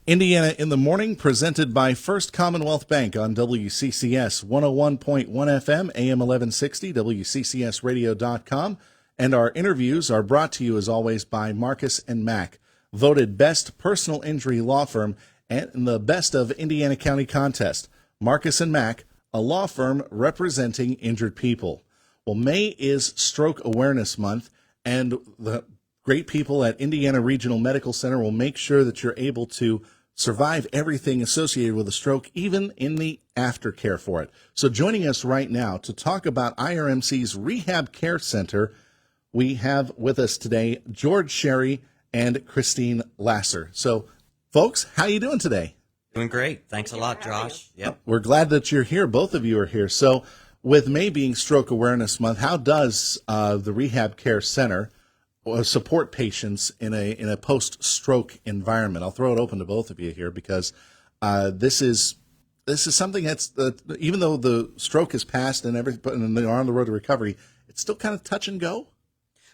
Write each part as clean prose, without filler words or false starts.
Indiana in the Morning, presented by First Commonwealth Bank on WCCS 101.1 FM, AM 1160, WCCSradio.com. And our interviews are brought to you, as always, by Marcus and Mack, voted best personal injury law firm and the best of Indiana County contest. Marcus and Mack, a law firm representing injured people. Well, May is Stroke Awareness Month, and the great people at Indiana Regional Medical Center will make sure that you're able to survive everything associated with a stroke, even in the aftercare for it. So joining us right now to talk about IRMC's Rehab Care Center, we have with us today George Sherry and Christine Lasser. So, folks, how you doing today? Doing great. Thanks a lot, Josh. Yep. We're glad that you're here. Both of you are here. So, with May being Stroke Awareness Month, how does the Rehab Care Center support patients in a post-stroke environment? I'll throw it open to both of you here because this is something that's even though the stroke is past and they're on the road to recovery, it's still kind of touch and go.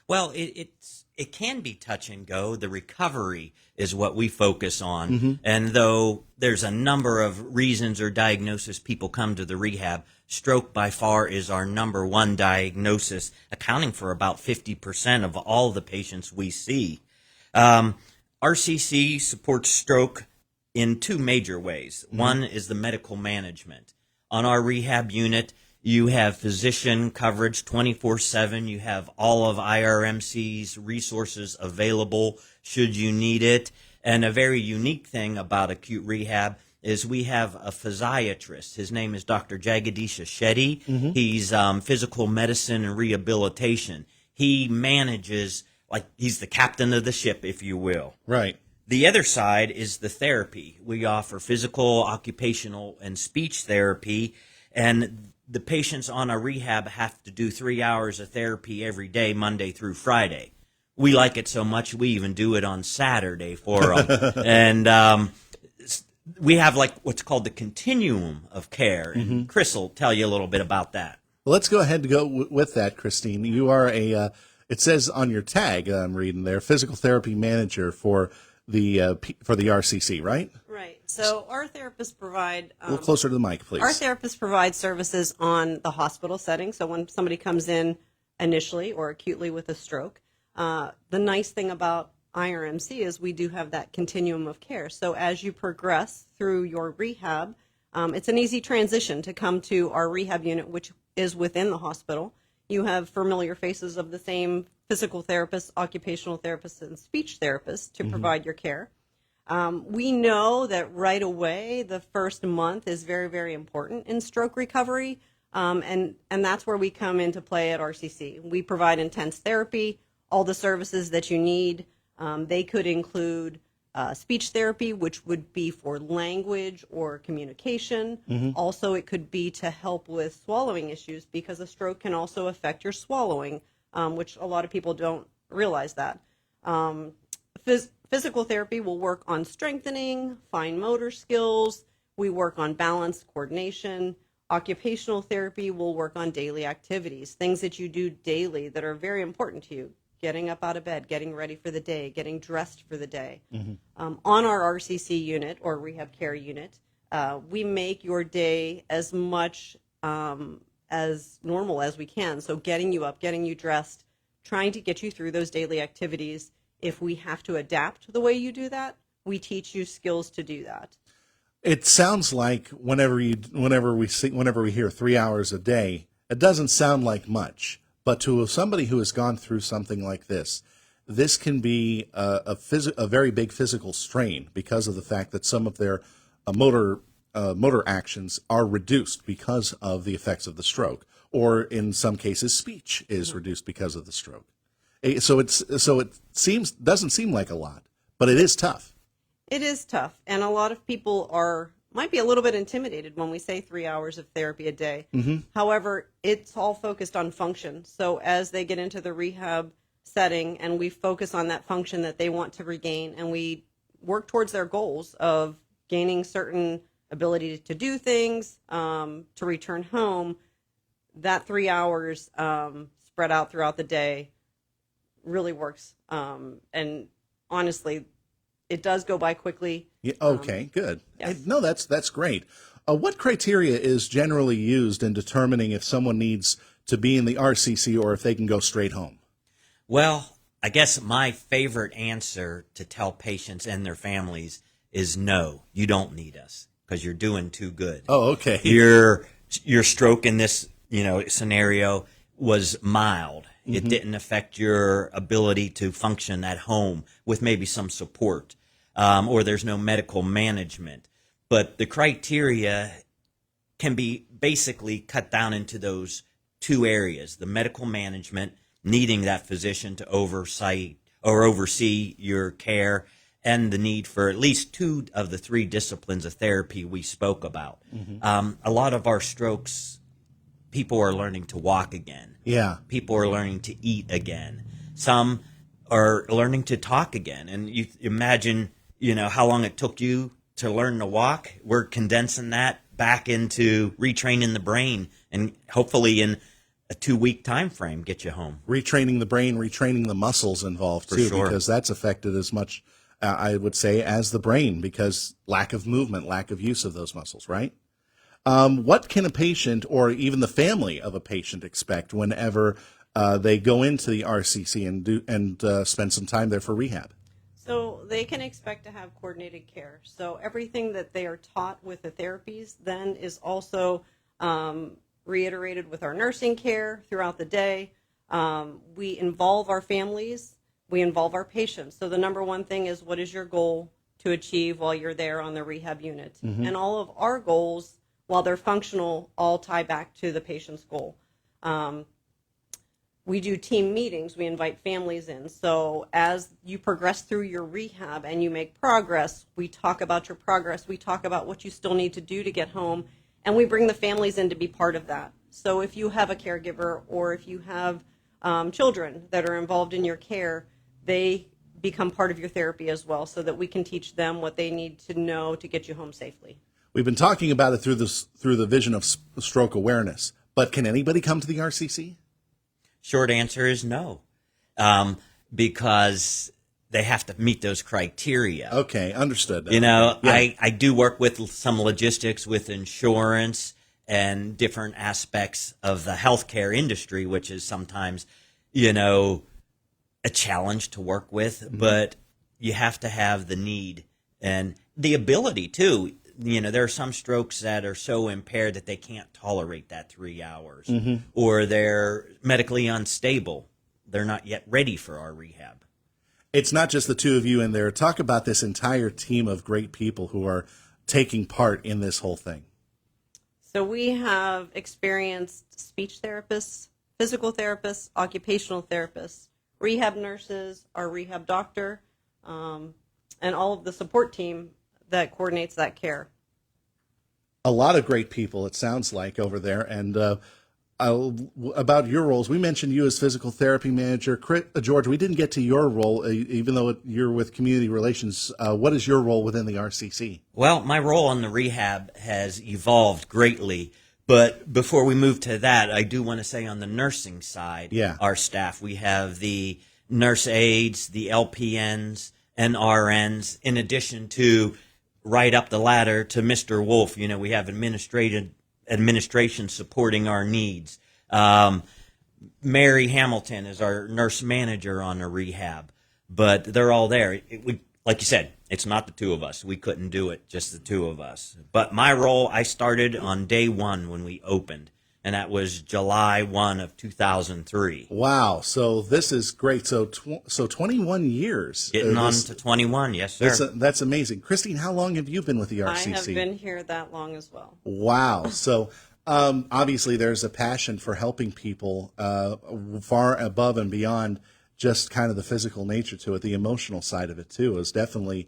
Well, it can be touch and go. The recovery is what we focus on. Mm-hmm. And though there's a number of reasons or diagnosis people come to the rehab, stroke by far is our number one diagnosis, accounting for about 50% of all the patients we see. RCC supports stroke in two major ways. Mm-hmm. One is the medical management. On our rehab unit, you have physician coverage 24/7. You have all of IRMC's resources available should you need it. And a very unique thing about acute rehab is we have a physiatrist. His name is Dr. Jagadish Shetty. Mm-hmm. He's physical medicine and rehabilitation. He manages, like he's the captain of the ship, if you will. Right. The other side is the therapy. We offer physical, occupational, and speech therapy, and the patients on a rehab have to do 3 hours of therapy every day, Monday through Friday. We like it so much, we even do it on Saturday for them. And we have like what's called the continuum of care. And mm-hmm. Chris will tell you a little bit about that. Well, let's go ahead and go with that, Christine. You are it says on your tag, I'm reading there, physical therapy manager for the RCC, right? Right. So our therapists provide... a little closer to the mic, please. Our therapists provide services on the hospital setting. So when somebody comes in initially or acutely with a stroke, the nice thing about IRMC is we do have that continuum of care. So as you progress through your rehab, it's an easy transition to come to our rehab unit, which is within the hospital. You have familiar faces of the same physical therapists, occupational therapists, and speech therapists to mm-hmm. provide your care. We know that right away the first month is very, very important in stroke recovery, and that's where we come into play at RCC. We provide intense therapy, all the services that you need. They could include speech therapy, which would be for language or communication. Mm-hmm. Also, it could be to help with swallowing issues because a stroke can also affect your swallowing, which a lot of people don't realize that. Physical therapy will work on strengthening, fine motor skills. We work on balance, coordination. Occupational therapy will work on daily activities, things that you do daily that are very important to you. Getting up out of bed, getting ready for the day, getting dressed for the day. Mm-hmm. On our RCC unit or rehab care unit, we make your day as much as normal as we can. So getting you up, getting you dressed, trying to get you through those daily activities. If we have to adapt the way you do that, we teach you skills to do that. It sounds like whenever we hear 3 hours a day, it doesn't sound like much. But to somebody who has gone through something like this can be a very big physical strain because of the fact that some of their motor actions are reduced because of the effects of the stroke, or in some cases, speech is reduced because of the stroke. So it doesn't seem like a lot, but it is tough. It is tough, and a lot of people might be a little bit intimidated when we say 3 hours of therapy a day. Mm-hmm. However, it's all focused on function. So as they get into the rehab setting and we focus on that function that they want to regain and we work towards their goals of gaining certain ability to do things, to return home, that 3 hours spread out throughout the day really works. And honestly, it does go by quickly. Yeah, okay, good. yes. No, that's great. What criteria is generally used in determining if someone needs to be in the RCC or if they can go straight home? Well, I guess my favorite answer to tell patients and their families is no, you don't need us because you're doing too good. Oh, okay. Your stroke in this, scenario was mild. It didn't affect your ability to function at home with maybe some support, or there's no medical management. But the criteria can be basically cut down into those two areas: the medical management, needing that physician to oversee your care, and the need for at least two of the three disciplines of therapy we spoke about. A lot of our strokes, people are learning to walk again. Yeah. People are learning to eat again. Some are learning to talk again. And you imagine, how long it took you to learn to walk. We're condensing that back into retraining the brain, and hopefully in a 2-week time frame get you home. Retraining the brain, retraining the muscles involved too, sure. because that's affected as much, I would say, as the brain, because lack of movement, lack of use of those muscles, right? What can a patient or even the family of a patient expect whenever they go into the RCC and spend some time there for rehab? So they can expect to have coordinated care. So everything that they are taught with the therapies then is also reiterated with our nursing care throughout the day. We involve our families. We involve our patients. So the number one thing is, what is your goal to achieve while you're there on the rehab unit? And all of our goals, while they're functional, all tie back to the patient's goal. We do team meetings. We invite families in. So as you progress through your rehab and you make progress, we talk about your progress. We talk about what you still need to do to get home. And we bring the families in to be part of that. So if you have a caregiver or if you have children that are involved in your care, they become part of your therapy as well, so that we can teach them what they need to know to get you home safely. We've been talking about it through the vision of stroke awareness, but can anybody come to the RCC? Short answer is no, because they have to meet those criteria. Okay, understood. Yeah. Yeah. I do work with some logistics with insurance and different aspects of the healthcare industry, which is sometimes, a challenge to work with, but you have to have the need and the ability too. There are some strokes that are so impaired that they can't tolerate that 3 hours, or they're medically unstable. They're not yet ready for our rehab. It's not just the two of you in there. Talk about this entire team of great people who are taking part in this whole thing. So we have experienced speech therapists, physical therapists, occupational therapists, rehab nurses, our rehab doctor, and all of the support team that coordinates that care. A lot of great people, it sounds like, over there. And about your roles, we mentioned you as physical therapy manager. George, we didn't get to your role, even though you're with community relations. What is your role within the RCC? Well, my role in the rehab has evolved greatly. But before we move to that, I do want to say on the nursing side, our staff, we have the nurse aides, the LPNs, and RNs, in addition to right up the ladder to Mr. Wolf. We have administration supporting our needs. Mary Hamilton is our nurse manager on the rehab, but they're all there. Like you said, it's not the two of us. We couldn't do it, just the two of us. But my role, I started on day one when we opened, and that was July 1 of 2003. Wow. So this is great. So 21 years. Getting on to 21, yes, sir. That's amazing. Christine, how long have you been with the RCC? I have been here that long as well. Wow. So obviously there's a passion for helping people far above and beyond just kind of the physical nature to it. The emotional side of it, too, is definitely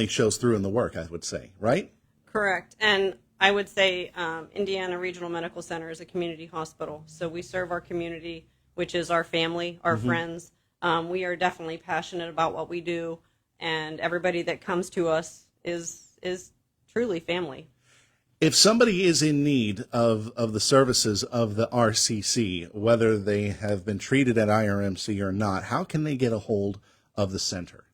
shows through in the work, I would say, right? Correct. And I would say Indiana Regional Medical Center is a community hospital. So we serve our community, which is our family, our friends. We are definitely passionate about what we do, and everybody that comes to us is truly family. If somebody is in need of the services of the RCC, whether they have been treated at IRMC or not, how can they get a hold of the center?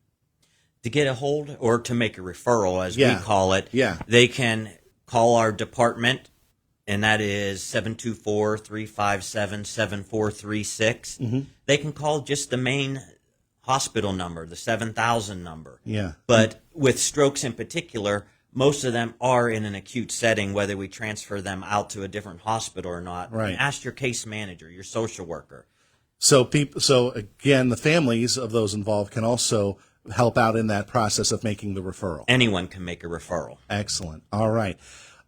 to get a hold or to make a referral, as Yeah. we call it, Yeah. they can call our department, and that is 724-357-7436. They can call just the main hospital number, the 7,000 number. Yeah. But with strokes in particular, most of them are in an acute setting, whether we transfer them out to a different hospital or not. Right. And ask your case manager, your social worker. So again, the families of those involved can also help out in that process of making the referral. Anyone can make a referral. Excellent. All right.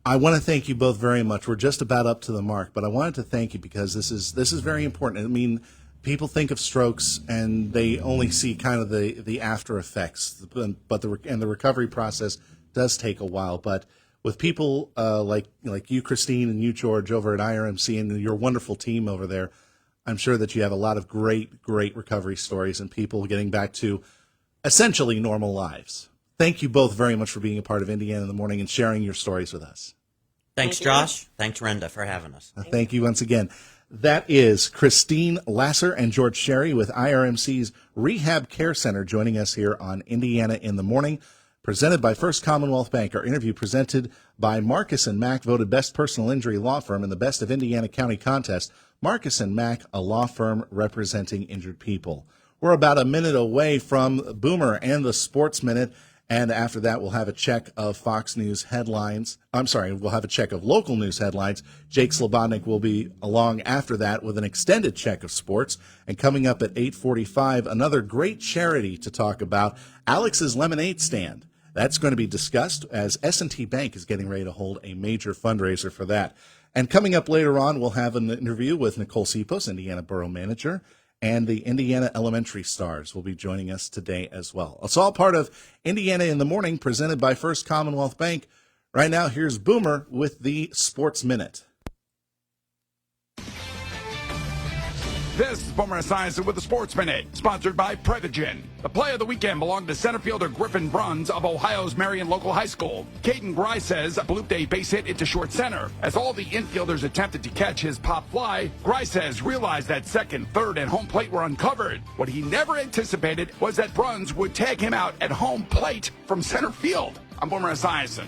I want to thank you both very much. We're just about up to the mark, but I wanted to thank you because this is very important. I mean, people think of strokes and they only see kind of the after effects, but the recovery process does take a while. But with people like you, Christine, and you, George, over at IRMC and your wonderful team over there, I'm sure that you have a lot of great recovery stories and people getting back to essentially normal lives. Thank you both very much for being a part of Indiana in the Morning and sharing your stories with us. Thanks, Thank you. Josh. Thanks, Renda, for having us. Thank you once again. That is Christine Lasser and George Sherry with IRMC's Rehab Care Center joining us here on Indiana in the Morning, presented by First Commonwealth Bank. Our interview presented by Marcus & Mack, voted Best Personal Injury Law Firm in the Best of Indiana County contest. Marcus & Mack, a law firm representing injured people. We're about a minute away from Boomer and the Sports Minute. And after that, we'll have a check of Fox News headlines. We'll have a check of local news headlines. Jake Slobodnik will be along after that with an extended check of sports. And coming up at 8:45, another great charity to talk about, Alex's Lemonade Stand. That's going to be discussed as S&T Bank is getting ready to hold a major fundraiser for that. And coming up later on, we'll have an interview with Nicole Sipos, Indiana Borough Manager, and the Indiana Elementary Stars will be joining us today as well. It's all part of Indiana in the Morning, presented by First Commonwealth Bank. Right now, here's Boomer with the Sports Minute. This is Boomer Esiason with the Sports Minute, sponsored by Prevagen. The play of the weekend belonged to center fielder Griffin Bruns of Ohio's Marion Local High School. Caden Grisez blooped a base hit into short center. As all the infielders attempted to catch his pop fly, Grisez realized that second, third, and home plate were uncovered. What he never anticipated was that Bruns would tag him out at home plate from center field. I'm Boomer Esiason.